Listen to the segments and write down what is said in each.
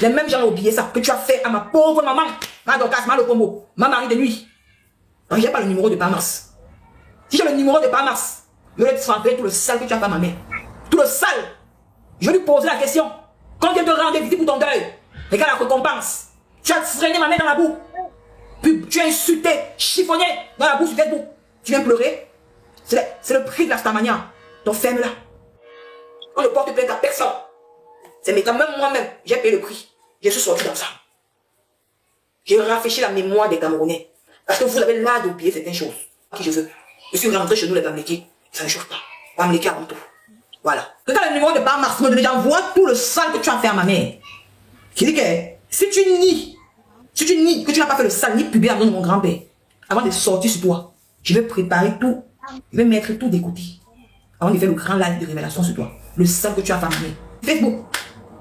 Les mêmes gens ont oublié ça, que tu as fait à ma pauvre maman, ma Dorcas, ma Lokombo, ma Marie de nuit. Donc, j'ai pas le numéro de Pamas. Si j'ai le numéro de Pamas, je vais te transférer tout le sale que tu as fait à ma mère. Tout le sale. Je vais lui poser la question. Quand Dieu te rend visite pour ton deuil, regarde la récompense. Tu as freiné ma mère dans la boue. Puis tu as insulté, chiffonné dans la boue sur Facebook. Tu viens pleurer. C'est le prix de la stamania. Donc ferme-la. On ne porte plainte à personne. C'est mais quand même moi-même, j'ai payé le prix. Je suis sorti dans ça. J'ai rafraîchi la mémoire des Camerounais. Parce que vous avez l'art d'oublier certaines choses. Qui je veux. Je suis rentré chez nous les Bamléki. Ça ne chauffe pas. Bamléki avant tout. Voilà. Regarde le numéro de Bamas. J'envoie tout le sale que tu as fait à ma mère. Qui dit que si tu nies que tu n'as pas fait le sale ni pubé à nom de mon grand-père, avant de sortir sur toi, je vais préparer tout. Je vais mettre tout d'écouter. Avant de faire le grand live de révélation sur toi. Le sale que tu as fait à ma mère. Facebook.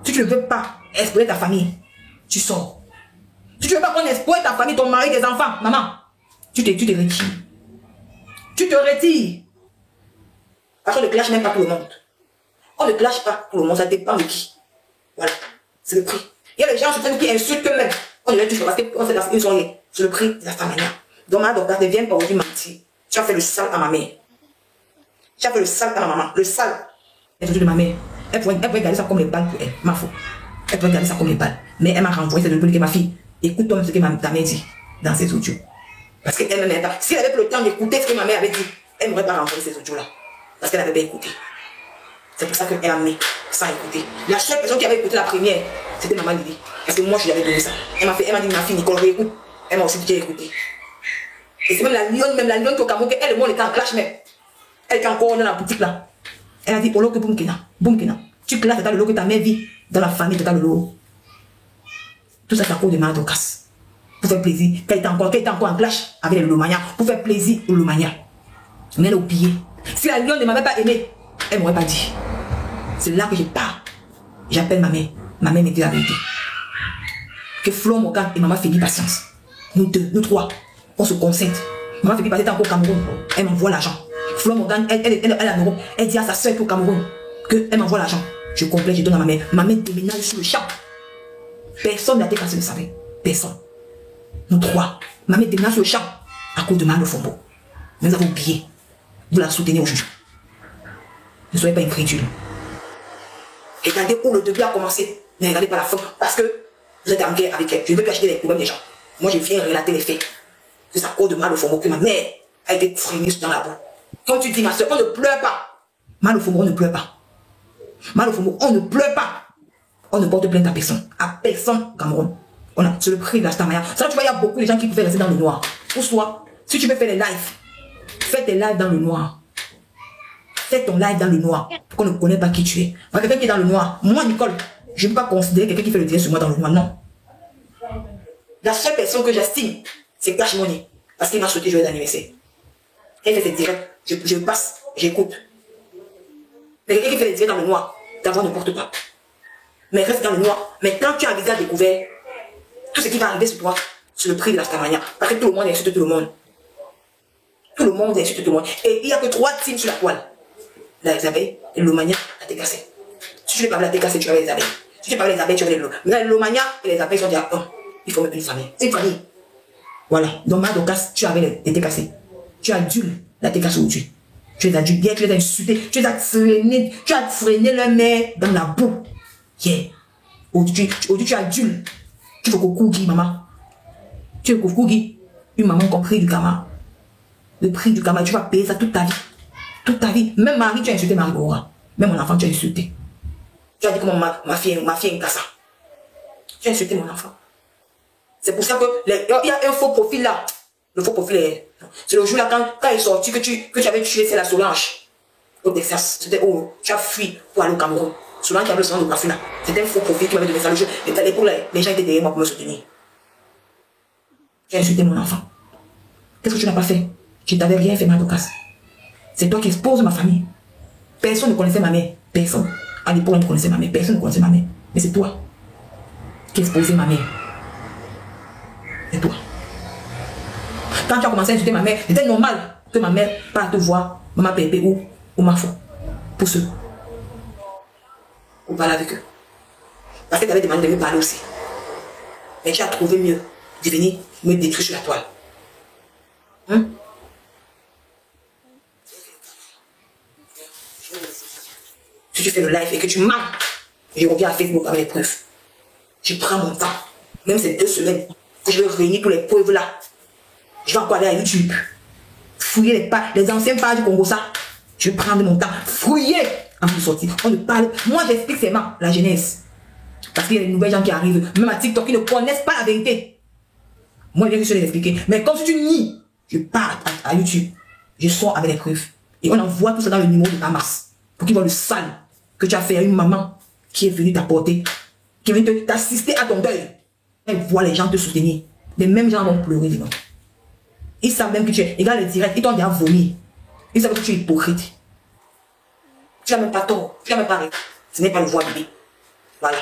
Si tu ne veux pas exploiter ta famille, tu sors. Si tu ne veux pas qu'on exploite ta famille, ton mari, tes enfants, maman, tu te retires. Tu te retires. Parce qu'on ne clash même pas pour le monde. On ne clash pas pour le monde, ça dépend de qui. Voilà, c'est le prix. Il y a des gens sur Facebook qui insultent eux-mêmes. On ne les touche pas parce qu'on fait une soirée. C'est le prix de la famille. Donc, ma docteur ne vient pas aujourd'hui mentir. Tu as fait le sale à ma mère. Tu as fait le sale à ma maman. Le sale. Elle est de ma mère. Elle pourrait garder ça comme les balles pour elle. Ma faute. Elle pourrait garder ça comme les balles. Mais elle m'a renvoyé, c'est de dire que ma fille, écoute-toi ce que ta mère dit dans ses audios. Parce qu'elle ne m'aime pas. Si elle avait pris le temps d'écouter ce que ma mère avait dit, elle n'aurait pas renvoyé ces audios-là. Parce qu'elle avait bien écouté. C'est pour ça qu'elle a mis sans écouter. La seule personne qui avait écouté la première, c'était maman Lydie. Parce que moi, je lui avais donné ça. Elle m'a dit, ma fille Nicole, réécoute. Elle m'a aussi dit qu'elle écouté. Et c'est même la lionne qui au Cameroun, elle et moi, on était en clash même. Elle était encore dans la boutique là. Elle a dit, Olo que boum kena. Tu classes dans le lot que ta mère vit dans la famille de ta lot. Tout ça, c'est à cause de ma Dorcas. Pour faire plaisir. Qu'elle était encore en clash avec les Lomania. Pour faire plaisir aux Lomania. Mais elle a oublié. Si la lionne ne m'avait pas aimé, elle ne m'aurait pas dit. C'est là que je pars. J'appelle ma mère. Ma mère me dit la vérité. Que Flo Morgan et maman Fébi Patience. Nous deux, nous trois, on se concerte. Maman Fébi Patience est encore au Cameroun. Elle m'envoie l'argent. Flo Morgan, elle en Europe. Elle dit à sa soeur qui est au Cameroun qu'elle m'envoie l'argent. Je complète, je donne à ma mère. Ma mère déménage sur le champ. Personne n'a été cassé de savoir. Personne. Nous trois. Ma mère déménage sur le champ à cause de Mano Fombo. Nous avons oublié. Vous la soutenez aujourd'hui. Ne soyez pas incrédule. Regardez où le début a commencé. Ne regardez pas la fin. Parce que vous êtes en guerre avec elle. Je ne veux pas acheter les problèmes des gens. Moi, je viens relater les faits. C'est à cause de Mano Fombo que ma mère a été traînée dans la boue. Quand tu dis, ma soeur, on ne pleure pas. Mano Fombo, on ne pleure pas. Mano Fombo, on ne pleure pas. On ne porte plainte à personne. À personne, Cameroun. C'est le prix de la stamaya. Ça, tu vois, il y a beaucoup de gens qui peuvent rester dans le noir. Pour soi, si tu veux faire les lives, fais tes lives dans le noir. Fais ton live dans le noir. Pour qu'on ne connaisse pas qui tu es. Quelqu'un qui est dans le noir. Moi, Nicole, je ne peux pas considérer quelqu'un qui fait le direct sur moi dans le noir. Non. La seule personne que j'estime, c'est Cash Money. Parce qu'il m'a souhaité joyeux anniversaire. Elle fait ses directs. Je passe, j'écoute. Mais quelqu'un qui fait les directs dans le noir, ta voix ne porte pas. Mais reste dans le noir. Mais quand tu as un visage découvert, tout ce qui va arriver sur toi, c'est le prix de la stamania. Parce que tout le monde insulte tout le monde. Tout le monde insulte tout le monde. Et il n'y a que 3 teams sur la toile. Les abeilles et l'Omania, la Técassé. Si tu ne veux pas la Técassé, tu vas les abeilles. Si tu ne veux pas les abeilles, tu vas les l'eau. Mais l'Omania et les abeilles sont déjà un. Il faut mettre une famille. Une famille. Voilà. Donc, ma Dorcas, tu avais les Técassé. Tu adules la Técassé aujourd'hui. Tu les as adulés, tu les as insultés, tu les as traînés, tu as traîné leur mère dans la boue. Yeah. Aujourd'hui, tu adules. Tu veux Koukougi, maman. Tu veux Koukougi. Une maman qui a pris du karma. Le prix du karma, tu vas payer ça toute ta vie. Toute ta vie. Même Marie, tu as insulté Margora. Même mon enfant, tu as insulté. Tu as dit comment ma fille est une cassa. Tu as insulté mon enfant. C'est pour ça que il y a un faux profil là. Le faux profil, c'est le jour là quand il est sorti que tu avais tué, c'est la Solange. Au Texas. C'était où tu as fui pour aller au Cameroun. Solange qui avait le sang de profil là. C'était un faux profil qui m'avait donné ça le jour. Et à l'époque, les gens étaient derrière moi pour me soutenir. Tu as insulté mon enfant. Qu'est-ce que tu n'as pas fait? Je t'avais rien fait, ma Dorcas. C'est toi qui exposes ma famille. Personne ne connaissait ma mère. Personne. À l'époque, on ne connaissait ma mère. Personne ne connaissait ma mère. Mais c'est toi qui exposais ma mère. C'est toi. Quand tu as commencé à insulter ma mère, c'était normal que ma mère parte te voir, maman Pépé ou ma foi. Pour parler avec eux. Parce que tu avais demandé de me parler aussi. Mais tu as trouvé mieux de venir me détruire sur la toile. Hein? Si tu fais le live et que tu mens, je reviens à Facebook avec les preuves. Je prends mon temps. Même ces 2 semaines, que je vais réunir tous les preuves là. Je vais encore aller à YouTube. Fouiller les anciens pages du Congo, ça. Je vais prendre mon temps. Fouiller avant de sortir. On ne parle. Moi, j'explique seulement la jeunesse. Parce qu'il y a des nouvelles gens qui arrivent, même à TikTok, qui ne connaissent pas la vérité. Moi, je viens juste les expliquer. Mais comme si tu nies, je pars à YouTube. Je sors avec les preuves. Et on envoie tout ça dans le numéro de Hamas. Pour qu'ils voient le sale que tu as fait à une maman qui est venue t'apporter, qui est venue t'assister à ton deuil. Elle voit les gens te soutenir. Les mêmes gens vont pleurer, dis-moi. Ils savent même que tu es. Regarde les directs, ils t'ont déjà vomi. Ils savent que tu es hypocrite. Tu n'as même pas tort. Tu n'as même pas raison. Ce n'est pas le voix bébé. Voilà.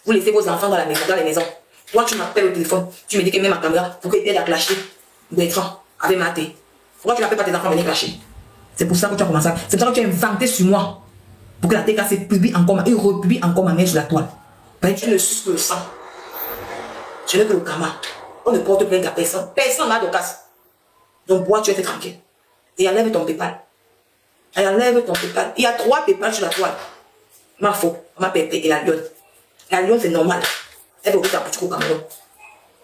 Vous laissez vos enfants dans la maison, dans les maisons. Toi, tu m'appelles au téléphone. Tu me dis que même ma caméra, pour que tu aides à clasher Bertrand avec Maté. Pourquoi tu n'appelles pas tes enfants à venir clasher? C'est pour ça que tu as commencé. C'est pour ça que tu as inventé sur moi. Pour que la TK se publie encore, il republie encore ma mère sur la toile. Parce que tu ne suces que le sang. Tu n'es que le karma. On ne porte plainte à personne. Personne n'a de casse. Donc, bois, tu es tranquille. Et enlève ton PayPal. Et enlève ton PayPal. Il y a 3 PayPal sur la toile. Ma faux, ma pépé et la lionne. La lionne, c'est normal. Elle veut ouvrir ta boutique au Cameroun.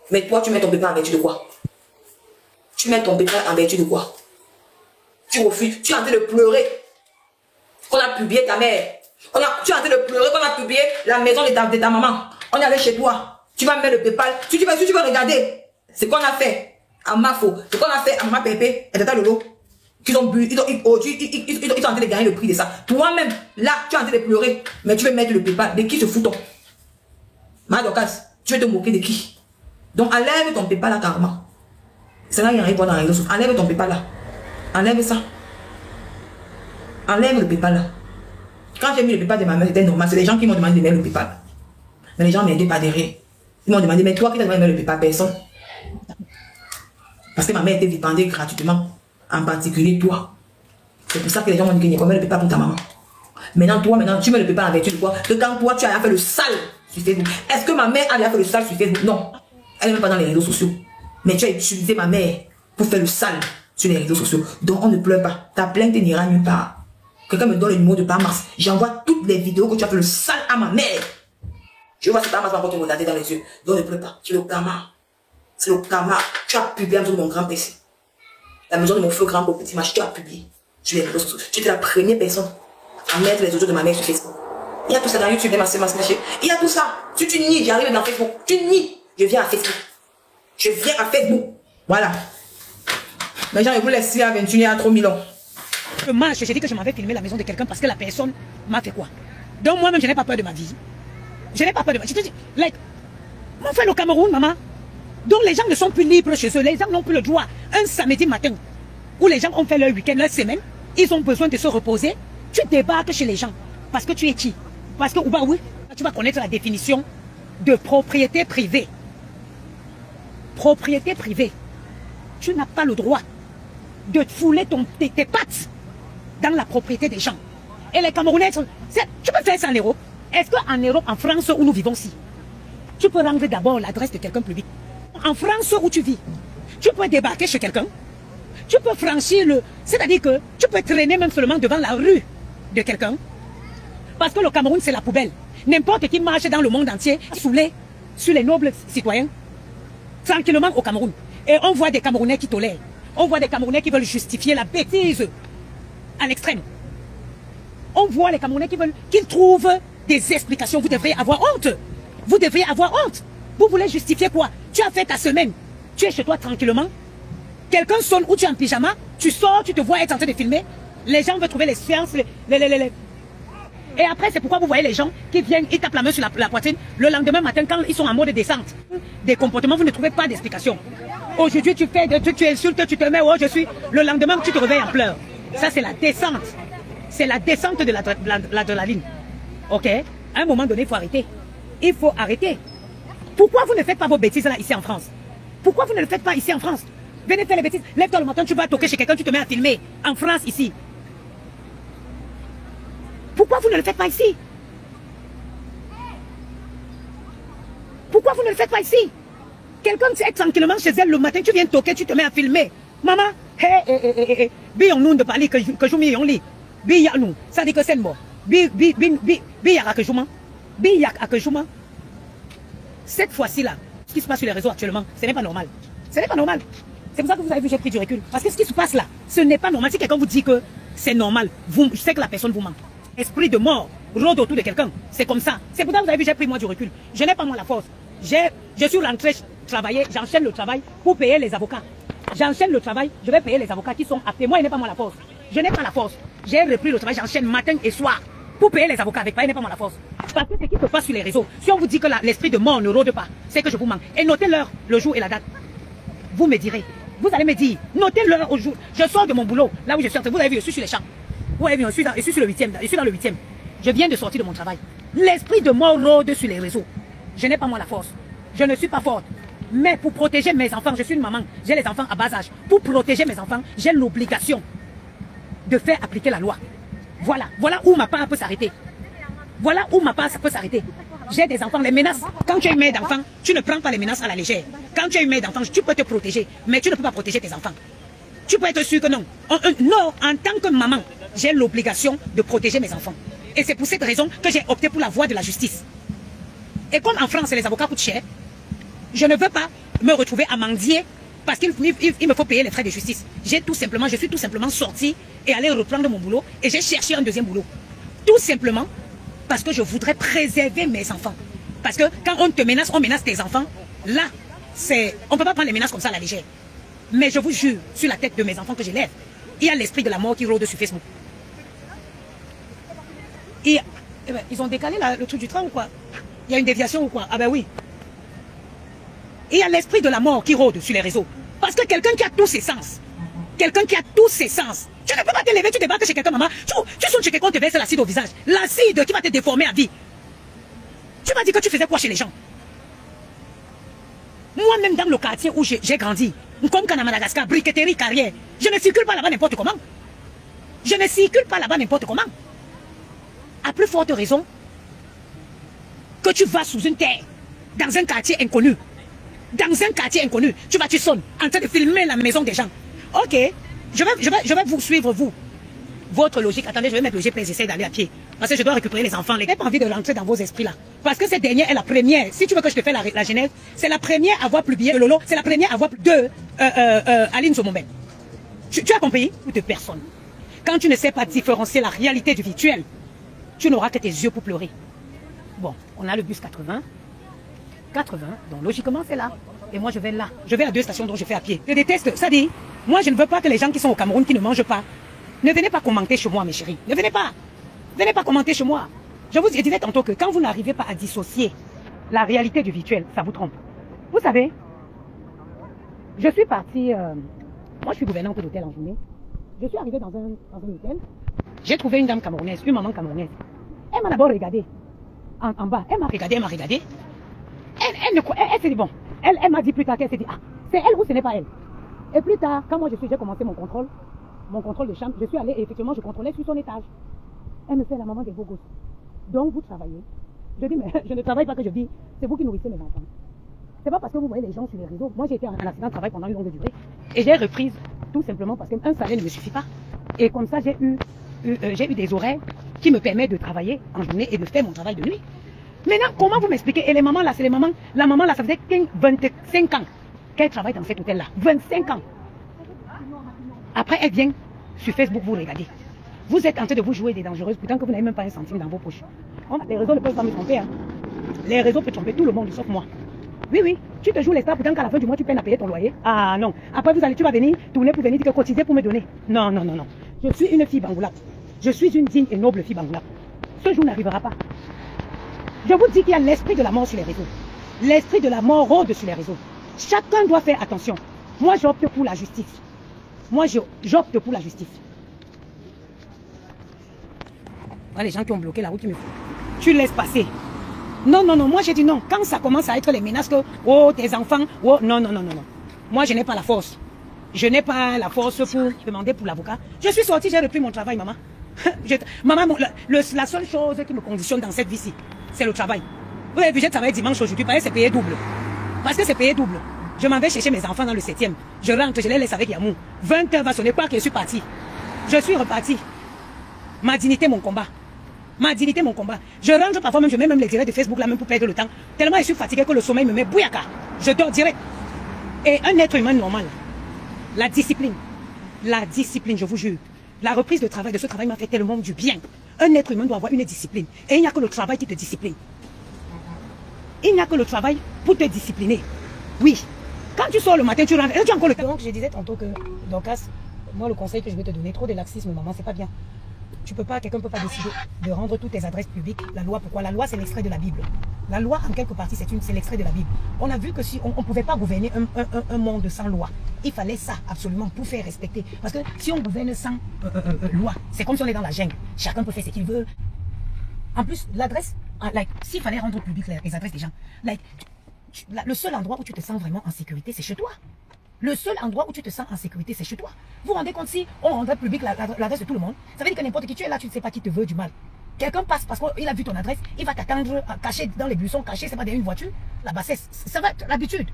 Mais toi, tu mets ton PayPal en vertu de quoi? Tu mets ton PayPal en vertu de quoi? Tu refuses. Tu es en train de pleurer. On a publié ta mère. Tu es en train de pleurer qu'on a publié la maison de ta maman. On est allé chez toi. Tu vas mettre le PayPal. Si tu veux regarder ce qu'on a fait à Mafo, ce qu'on a fait à Maman Pépé et Tata Lolo, qu'ils ont bu, ils sont en train de gagner le prix de ça. Toi-même, là, tu es en train de pleurer, mais tu veux mettre le PayPal. De qui se fout-on? Madokas, tu veux te moquer de qui? Donc, enlève ton PayPal là, carrément. Ça n'a rien à voir dans les réseaux sociaux. Enlève ton PayPal là. Enlève ça. Enlève le PayPal là. Quand j'ai mis le PayPal de ma mère, c'était normal. C'est les gens qui m'ont demandé de mettre le PayPal. Mais les gens ne m'aidaient pas derrière. Ils m'ont demandé, mais toi qui t'as demandé de mettre le PayPal, personne. Parce que ma mère était dépendée gratuitement. En particulier toi. C'est pour ça que les gens m'ont dit qu'il n'y a pas le PayPal pour ta maman. Maintenant, tu mets le PayPal en vertu de quoi? Que quand toi, tu as fait le sale sur Facebook. Est-ce que ma mère a déjà fait le sale sur Facebook? Non. Elle n'est même pas dans les réseaux sociaux. Mais tu as utilisé ma mère pour faire le sale sur les réseaux sociaux. Donc on ne pleure pas. Ta plainte n'ira nulle part. Quelqu'un me donne le numéro de Pamas. J'envoie toutes les vidéos que tu as fait le sale à ma mère. Je vois si Pamas va encore te regarder dans les yeux. Donc ne pleure pas. C'est le karma. C'est le karma. Tu as publié la maison de mon grand PC. La maison de mon feu grand petit match. Tu as publié sur les réseaux sociaux. Tu étais la première personne à mettre les audios de ma mère sur Facebook. Il y a tout ça dans YouTube, il y a tout ça. Si tu nies, j'arrive dans Facebook. Tu nies, je viens à Facebook. Je viens à Facebook. Voilà. Les gens, ils vous laissent à 21, il y a trop mille ans. Le match, j'ai dit que je m'avais filmé la maison de quelqu'un parce que la personne m'a fait quoi. Donc moi-même, je n'ai pas peur de ma vie. Je n'ai pas peur de ma vie. Je te dis, like, on fait le Cameroun, maman. Donc les gens ne sont plus libres chez eux. Les gens n'ont plus le droit. Un samedi matin, où les gens ont fait leur week-end, leur semaine, ils ont besoin de se reposer. Tu débarques chez les gens. Parce que tu es qui? Parce que, oui, tu vas connaître la définition de propriété privée. Propriété privée. Tu n'as pas le droit de fouler tes pattes dans la propriété des gens. Et les Camerounais, tu peux faire ça en Europe. Est-ce qu'en Europe, en France où nous vivons ici, tu peux rendre d'abord l'adresse de quelqu'un plus vite? En France où tu vis, tu peux débarquer chez quelqu'un. Tu peux franchir le... C'est-à-dire que tu peux traîner même seulement devant la rue de quelqu'un. Parce que le Cameroun, c'est la poubelle. N'importe qui marche dans le monde entier, saoulé sur les nobles citoyens, tranquillement au Cameroun. Et on voit des Camerounais qui tolèrent. On voit des Camerounais qui veulent justifier la bêtise à l'extrême. On voit les Camerounais qui trouvent des explications. Vous devriez avoir honte. Vous devriez avoir honte. Vous voulez justifier quoi? Tu as fait ta semaine. Tu es chez toi tranquillement. Quelqu'un sonne ou tu es en pyjama. Tu sors, tu te vois être en train de filmer. Les gens veulent trouver les séances, Et après, c'est pourquoi vous voyez les gens qui viennent, ils tapent la main sur la poitrine. Le lendemain matin, quand ils sont en mode descente, des comportements, vous ne trouvez pas d'explication. Aujourd'hui, tu fais des trucs, tu insultes, tu te mets, oh, je suis. Le lendemain, tu te réveilles en pleurs. Ça, c'est la descente. C'est la descente de la ligne. Ok? À un moment donné, il faut arrêter. Il faut arrêter. Pourquoi vous ne faites pas vos bêtises là, ici en France? Pourquoi vous ne le faites pas ici en France? Venez faire les bêtises. Lève-toi le matin, tu vas toquer chez quelqu'un, tu te mets à filmer. En France, ici. Pourquoi vous ne le faites pas ici? Pourquoi vous ne le faites pas ici? Quelqu'un est tranquillement chez elle le matin, tu viens toquer, tu te mets à filmer. Maman, bi on nous de parler que je m'y on lit. Bi ya nous, ça dit que c'est mort. Bi ya que je m'en. Cette fois-ci là, ce qui se passe sur les réseaux actuellement, ce n'est pas normal. Ce n'est pas normal. C'est pour ça que vous avez vu, j'ai pris du recul. Parce que ce qui se passe là, ce n'est pas normal. Si quelqu'un vous dit que c'est normal, je sais que la personne vous ment. Esprit de mort rôde autour de quelqu'un. C'est comme ça. C'est pour ça que vous avez vu, j'ai pris moi du recul. Je n'ai pas moi la force. Je suis rentré travailler, j'enchaîne le travail pour payer les avocats. J'enchaîne le travail, je vais payer les avocats qui sont aptes. Moi, il n'est pas moi la force. Je n'ai pas la force. J'ai repris le travail, j'enchaîne matin et soir pour payer les avocats avec pas, il n'est pas moi la force. Parce que ce qui se passe sur les réseaux, si on vous dit que l'esprit de mort ne rôde pas, c'est que je vous manque. Et notez l'heure, le jour et la date. Vous me direz, vous allez me dire, notez l'heure au jour. Je sors de mon boulot, là où je suis. Vous avez vu, je suis sur les champs. Vous avez vu, je suis sur le 8e, je suis dans le 8e. Je viens de sortir de mon travail. L'esprit de mort rôde sur les réseaux. Je n'ai pas moi la force. Je ne suis pas forte. Mais pour protéger mes enfants, je suis une maman, j'ai les enfants à bas âge. Pour protéger mes enfants, j'ai l'obligation de faire appliquer la loi. Voilà où ma part peut s'arrêter. Voilà où ma part peut s'arrêter. J'ai des enfants, les menaces. Quand tu es une mère d'enfant, tu ne prends pas les menaces à la légère. Quand tu es une mère d'enfant, tu peux te protéger, mais tu ne peux pas protéger tes enfants. Tu peux être sûr que non. Non, en tant que maman, j'ai l'obligation de protéger mes enfants. Et c'est pour cette raison que j'ai opté pour la voie de la justice. Et comme en France, les avocats coûtent cher, je ne veux pas me retrouver à mendier parce qu'il me faut payer les frais de justice. Je suis tout simplement sorti et allé reprendre mon boulot et j'ai cherché un deuxième boulot. Tout simplement parce que je voudrais préserver mes enfants. Parce que quand on te menace, on menace tes enfants. Là, on ne peut pas prendre les menaces comme ça à la légère. Mais je vous jure, sur la tête de mes enfants que j'élève, il y a l'esprit de la mort qui rôde sur Facebook. Et, ils ont décalé le truc du train ou quoi? Il y a une déviation ou quoi? Ah ben oui. Et il y a l'esprit de la mort qui rôde sur les réseaux. Parce que quelqu'un qui a tous ses sens, tu ne peux pas te lever, tu te battes chez quelqu'un, maman, tu sonnes chez quelqu'un, on te verse l'acide au visage. L'acide qui va te déformer à vie. Tu m'as dit que tu faisais quoi chez les gens? Moi-même dans le quartier où j'ai grandi, comme à Madagascar, briqueterie, carrière, je ne circule pas là-bas n'importe comment. Je ne circule pas là-bas n'importe comment. À plus forte raison que tu vas sous une terre, dans un quartier inconnu. Dans un quartier inconnu, tu sonnes en train de filmer la maison des gens. Ok, je vais vous suivre, vous. Votre logique. Attendez, je vais mettre le GPS, j'essaie d'aller à pied. Parce que je dois récupérer les enfants. Je n'ai pas envie de rentrer dans vos esprits là. Parce que cette dernière est la première. Si tu veux que je te fasse la genèse, c'est la première à avoir publié de Lolo. C'est la première à avoir de Aline Somomben. Tu as compris? Ou de personne. Quand tu ne sais pas différencier la réalité du virtuel, tu n'auras que tes yeux pour pleurer. Bon, on a le bus 80. 80, donc logiquement c'est là. Et moi je vais là. Je vais à 2 stations dont je fais à pied. Je déteste, ça dit, moi je ne veux pas que les gens qui sont au Cameroun, qui ne mangent pas, ne venez pas commenter chez moi mes chéris. Ne venez pas. Venez pas commenter chez moi. Je vous disais tantôt que quand vous n'arrivez pas à dissocier la réalité du virtuel, ça vous trompe. Vous savez, je suis partie, moi je suis gouvernante d'hôtel en journée. Je suis arrivée dans un hôtel. J'ai trouvé une dame camerounaise, une maman camerounaise. Elle m'a d'abord regardé en bas. Elle m'a regardé. Elle s'est dit bon. Elle m'a dit plus tard qu'elle s'est dit ah, c'est elle ou ce n'est pas elle. Et plus tard, quand moi j'ai commencé mon contrôle de chambre, je suis allée et effectivement je contrôlais sur son étage. Elle me fait la maman des beaux gosses. Donc vous travaillez. Je dis mais je ne travaille pas que je vis. C'est vous qui nourrissez mes enfants. C'est pas parce que vous voyez les gens sur les réseaux. Moi j'ai été en accident de travail pendant une longue durée et j'ai reprise tout simplement parce qu'un salaire ne me suffit pas. Et comme ça j'ai eu des horaires qui me permettent de travailler en journée et de faire mon travail de nuit. Maintenant, comment vous m'expliquez? Et les mamans là, c'est les mamans. La maman là, ça faisait 25 ans qu'elle travaille dans cet hôtel-là. 25 ans. Après, elle vient sur Facebook vous regarder. Vous êtes en train de vous jouer des dangereuses, pourtant que vous n'avez même pas un centime dans vos poches. Les réseaux ne peuvent pas me tromper. Hein. Les réseaux peuvent tromper tout le monde, sauf moi. Oui, tu te joues les stars, pourtant qu'à la fin du mois, tu peines à payer ton loyer. Ah non. Après, tu vas venir, tourner pour venir dire que cotiser pour me donner. Non. Je suis une fille bangoulable. Je suis une digne et noble fille bangoulable. Ce jour n'arrivera pas. Je vous dis qu'il y a l'esprit de la mort sur les réseaux. L'esprit de la mort rôde sur les réseaux. Chacun doit faire attention. Moi, j'opte pour la justice. J'opte pour la justice. Voilà les gens qui ont bloqué la route qui me font. Tu laisses passer. Non. Moi, j'ai dit non. Quand ça commence à être les menaces que, oh, tes enfants, oh, non. Moi, je n'ai pas la force. Je n'ai pas la force pour demander pour l'avocat. Je suis sortie, j'ai repris mon travail, maman. Maman, la seule chose qui me conditionne dans cette vie-ci, c'est le travail. Vous avez vu, j'ai travaillé dimanche aujourd'hui, parce que c'est payé double. Parce que c'est payé double. Je m'en vais chercher mes enfants dans le 7e. Je rentre, je les laisse avec Yamou. 20h va sonner, quoi que je suis parti. Je suis reparti. Ma dignité, mon combat. Ma dignité, mon combat. Je rentre parfois même, je mets même les directs de Facebook là même pour perdre le temps. Tellement je suis fatigué que le sommeil me met bouyaka. Je dors direct. Et un être humain normal, la discipline, je vous jure, la reprise de travail, de ce travail m'a fait tellement du bien. Un être humain doit avoir une discipline. Et il n'y a que le travail qui te discipline. Il n'y a que le travail pour te discipliner. Oui. Quand tu sors le matin, tu rentres, et tu as encore le temps. Donc je disais tantôt que, Dorcas, moi le conseil que je vais te donner, trop de laxisme, maman, c'est pas bien. Tu peux pas, quelqu'un ne peut pas décider de rendre toutes tes adresses publiques. La loi, pourquoi? La loi, c'est l'extrait de la Bible. La loi, en quelque partie, c'est l'extrait de la Bible. On a vu que si on ne pouvait pas gouverner un monde sans loi, il fallait ça absolument pour faire respecter. Parce que si on gouverne sans loi, c'est comme si on est dans la jungle. Chacun peut faire ce qu'il veut. En plus, l'adresse, s'il fallait rendre public les adresses des gens, le seul endroit où tu te sens vraiment en sécurité, c'est chez toi. Le seul endroit où tu te sens en sécurité, c'est chez toi. Vous vous rendez compte, si on rendrait public l'adresse de tout le monde, ça veut dire que n'importe qui tu es là, tu ne sais pas qui te veut du mal. Quelqu'un passe parce qu'il a vu ton adresse, il va t'attendre caché dans les buissons, caché, c'est pas derrière une voiture. La bassesse, ça va être l'habitude.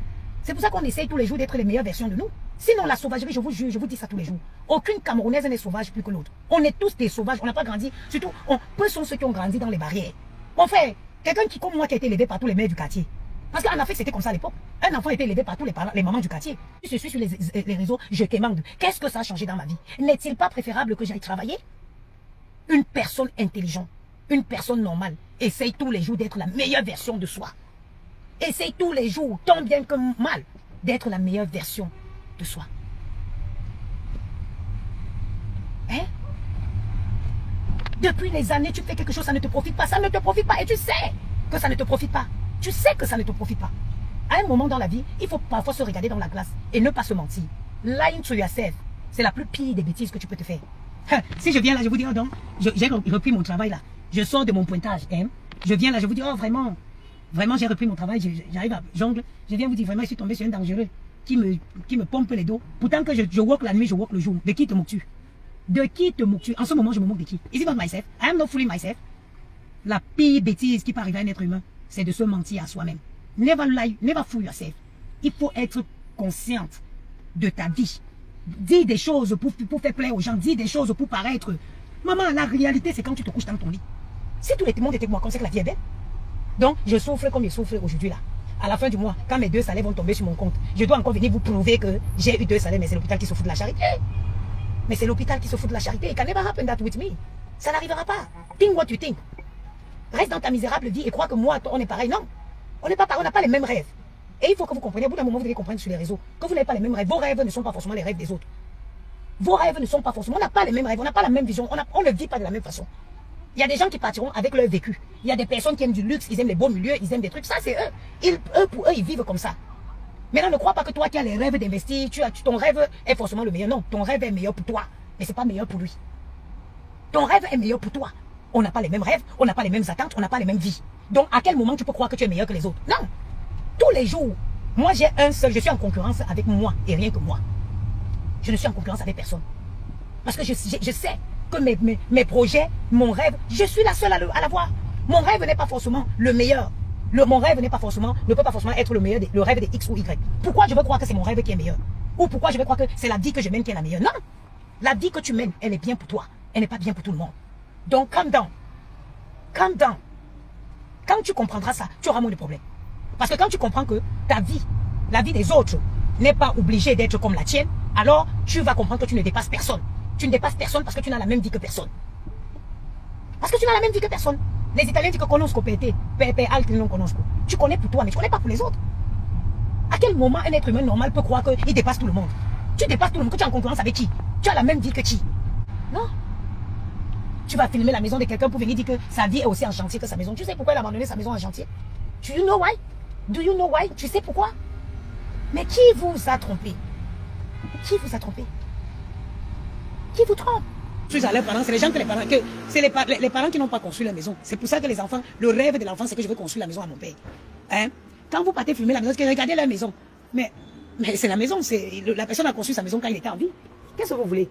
C'est pour ça qu'on essaye tous les jours d'être les meilleures versions de nous. Sinon, la sauvagerie, je vous jure, je vous dis ça tous les jours. Aucune Camerounaise n'est sauvage plus que l'autre. On est tous des sauvages, on n'a pas grandi. Surtout, peu sont ceux qui ont grandi dans les barrières. Mon frère, quelqu'un qui, comme moi, qui a été élevé par tous les maires du quartier. Parce qu'en Afrique, c'était comme ça à l'époque. Un enfant était élevé par tous les mamans du quartier. Je suis sur les réseaux, je quémande. Qu'est-ce que ça a changé dans ma vie? N'est-il pas préférable que j'aille travailler? Une personne intelligente, une personne normale, essaye tous les jours d'être la meilleure version de soi. Essaye tous les jours, tant bien que mal, d'être la meilleure version de soi. Hein? Depuis les années, tu fais quelque chose, ça ne te profite pas. Ça ne te profite pas et tu sais que ça ne te profite pas. Tu sais que ça ne te profite pas. À un moment dans la vie, il faut parfois se regarder dans la glace et ne pas se mentir. Lying to yourself, c'est la plus pire des bêtises que tu peux te faire. Si je viens là, je vous dis, oh donc, j'ai repris mon travail là. Je sors de mon pointage. Hein? Je viens là, je vous dis, oh vraiment, j'ai repris mon travail, j'arrive à jongle. Je viens vous dire, vraiment, je suis tombé sur un dangereux qui me pompe les dos. Pourtant que je work la nuit, je work le jour. De qui te moques-tu? De qui te moques-tu? En ce moment, je me moque de qui? Is it not myself? I am not fooling myself. La pire bêtise qui peut arriver à un être humain, c'est de se mentir à soi-même. Never lie, never fool yourself. Il faut être consciente de ta vie. Dis des choses pour faire plaisir aux gens. Dis des choses pour paraître. Maman, la réalité, c'est quand tu te couches dans ton lit. Si tout le monde était comme moi, comme c'est que la vie est belle. Donc, je souffre comme je souffre aujourd'hui là. À la fin du mois, quand mes 2 salaires vont tomber sur mon compte, je dois encore venir vous prouver que j'ai eu 2 salaires, mais c'est l'hôpital qui se fout de la charité. Mais c'est l'hôpital qui se fout de la charité. It can never happen that with me. Ça n'arrivera pas. Think what you think. Reste dans ta misérable vie et crois que moi, toi, on est pareil. Non, on n'est pas pareil, on n'a pas les mêmes rêves. Et il faut que vous compreniez, au bout d'un moment, vous devez comprendre sur les réseaux que vous n'avez pas les mêmes rêves. Vos rêves ne sont pas forcément les rêves des autres. Vos rêves ne sont pas forcément, on n'a pas les mêmes rêves, on n'a pas la même vision, on ne vit pas de la même façon. Il y a des gens qui partiront avec leur vécu. Il y a des personnes qui aiment du luxe, ils aiment les beaux milieux, ils aiment des trucs. Ça, c'est eux. Pour eux, ils vivent comme ça. Maintenant, ne crois pas que toi qui as les rêves d'investir, ton rêve est forcément le meilleur. Non, ton rêve est meilleur pour toi, mais ce n'est pas meilleur pour lui. Ton rêve est meilleur pour toi. On n'a pas les mêmes rêves, on n'a pas les mêmes attentes, on n'a pas les mêmes vies. Donc, à quel moment tu peux croire que tu es meilleur que les autres? Non. Tous les jours, moi j'ai un seul, je suis en concurrence avec moi et rien que moi. Je ne suis en concurrence avec personne. Parce que je sais que mes projets, mon rêve, je suis la seule à l'avoir. Mon rêve n'est pas forcément le meilleur. Mon rêve n'est pas forcément, ne peut pas forcément être le meilleur, le rêve de X ou Y. Pourquoi je veux croire que c'est mon rêve qui est meilleur? Ou pourquoi je veux croire que c'est la vie que je mène qui est la meilleure? Non. La vie que tu mènes, elle est bien pour toi. Elle n'est pas bien pour tout le monde. Donc, calm down. Calm down. Quand tu comprendras ça, tu auras moins de problèmes. Parce que quand tu comprends que ta vie, la vie des autres, n'est pas obligée d'être comme la tienne, alors tu vas comprendre que tu ne dépasses personne. Tu ne dépasses personne parce que tu n'as la même vie que personne. Parce que tu n'as la même vie que personne. Les Italiens disent que conosco pete, pepe alt non conosco. Tu connais pour toi, mais tu ne connais pas pour les autres. À quel moment un être humain normal peut croire qu'il dépasse tout le monde? Tu dépasses tout le monde, que tu es en concurrence avec qui? Tu as la même vie que qui? Non. Tu vas filmer la maison de quelqu'un pour venir dire que sa vie est aussi en chantier que sa maison. Tu sais pourquoi elle a abandonné sa maison en chantier? Do you know why? Do you know why? Tu sais pourquoi? Mais qui vous a trompé? Qui vous a trompé? Qui vous trompe? Je suis à leurs parents, c'est les gens que c'est les parents qui n'ont pas construit la maison. C'est pour ça que les enfants, le rêve de l'enfant, c'est que je veux construire la maison à mon père. Hein? Quand vous partez filmer la maison, c'est que regardez la maison. Mais c'est la maison, la personne a construit sa maison quand il était en vie. Qu'est-ce que vous voulez?